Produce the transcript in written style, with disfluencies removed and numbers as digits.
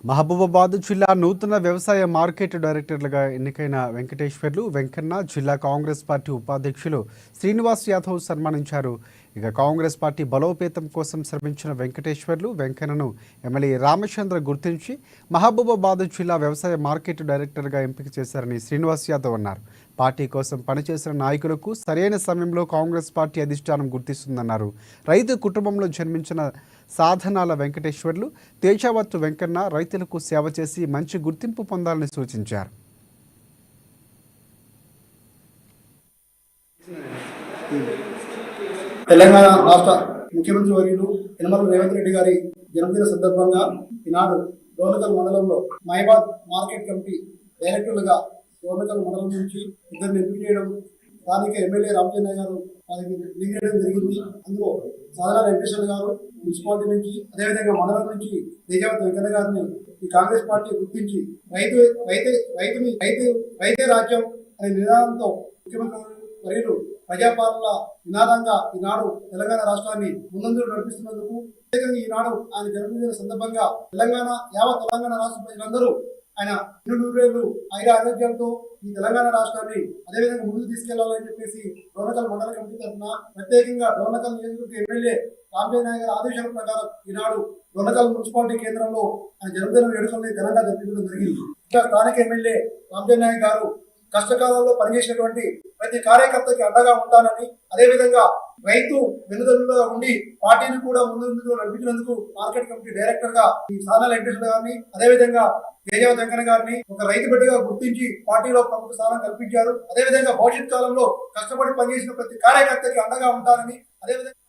మహబూబాబాద్ జిల్లా నూతన వ్యవసాయ మార్కెట్ డైరెక్టర్లుగా ఎన్నికైన వెంకటేశ్వర్లు వెంకన్న జిల్లా కాంగ్రెస్ పార్టీ ఉపాధ్యక్షులు శ్రీనివాస్ యాదవ్ సన్మానించారు. ఇక కాంగ్రెస్ పార్టీ బలోపేతం కోసం శ్రమించిన వెంకటేశ్వర్లు వెంకన్నను ఎమ్మెల్యే రామచంద్ర గుర్తించి మహబూబాబాద్ జిల్లా వ్యవసాయ మార్కెట్ డైరెక్టర్గా ఎంపిక చేశారని శ్రీనివాస్ యాదవ్ అన్నారు. పార్టీ కోసం పనిచేసిన నాయకులకు సరైన సమయంలో కాంగ్రెస్ పార్టీ అధిష్టానం గుర్తిస్తుందన్నారు. రైతు కుటుంబంలో జన్మించిన సాధనాల వెంకటేశ్వర్లు తేజావత్తు వెంకన్న రైతులకు సేవ చేసి మంచి గుర్తింపు పొందాలని సూచించారు. తెలంగాణ రాష్ట్ర ముఖ్యమంత్రి వర్యులు యనమల రేవంత్ రెడ్డి గారి జన్మదిన సందర్భంగా ఈనాడు డోర్నకల్ మండలంలో మైబాద్ మార్కెట్ కమిటీ డైరెక్టర్లుగా డోర్నకల్ మండలం నుంచి ఇద్దరిని ఎంపిక చేయడం, స్థానిక ఎమ్మెల్యే రామచంద్ర గారు చేయడం జరిగింది. అందులో సాధారణ వెంకటేశ్వర గారు మున్సిపాలిటీ నుంచి, అదేవిధంగా మండలం నుంచి తేజావతి వెంకన్న గారిని ఈ కాంగ్రెస్ పార్టీ గుర్తించి రైతే రాజ్యం అనే నినాదంతో ముఖ్యమంత్రి వర్యులు ప్రజాపాలన నినాదంగా ఈనాడు తెలంగాణ రాష్ట్రాన్ని ముందంజలు నడిపిస్తున్నందుకు ఈనాడు ఆయన జన్మదిన సందర్భంగా యావత్ తెలంగాణ రాష్ట్ర ప్రజలందరూ ఆయన 200 ఐర ఆరోగ్యంతో ఈ తెలంగాణ రాష్ట్రాన్ని అదేవిధంగా ముందుకు తీసుకెళ్లాలని చెప్పేసి డోర్నకల్ మండల కమిటీ తరఫున ప్రత్యేకంగా డోర్నకల్ నియోజకవర్గ ఎమ్మెల్యే రామచంద్ర నాయక్ గారి ఆదేశాల ప్రకారం ఈనాడు డోర్నకల్ మున్సిపాలిటీ కేంద్రంలో ఆయన జన్మదిన వేడుకల్ని ఘనంగా జరిపించడం జరిగింది. ఇంకా స్థానిక ఎమ్మెల్యే రామచంద్ర నాయక్ గారు కష్టకాలంలో పనిచేసినటువంటి ప్రతి కార్యకర్తకి అండగా ఉంటానని, అదేవిధంగా రైతు వెనుదలుగా ఉండి పార్టీని కూడా ముందు నడిపించినందుకు మార్కెట్ కమిటీ డైరెక్టర్ గా ఈ సానాల వెంకటేశ్వర గారిని, అదేవిధంగా తేజావతి వెంకన్న గారిని ఒక రైతు బిడ్డగా గుర్తించి పార్టీలో ప్రముఖ స్థానం కల్పించారు. అదేవిధంగా భవిష్యత్ కాలంలో కష్టపడి పనిచేసిన ప్రతి కార్యకర్తకి అండగా ఉంటానని, అదేవిధంగా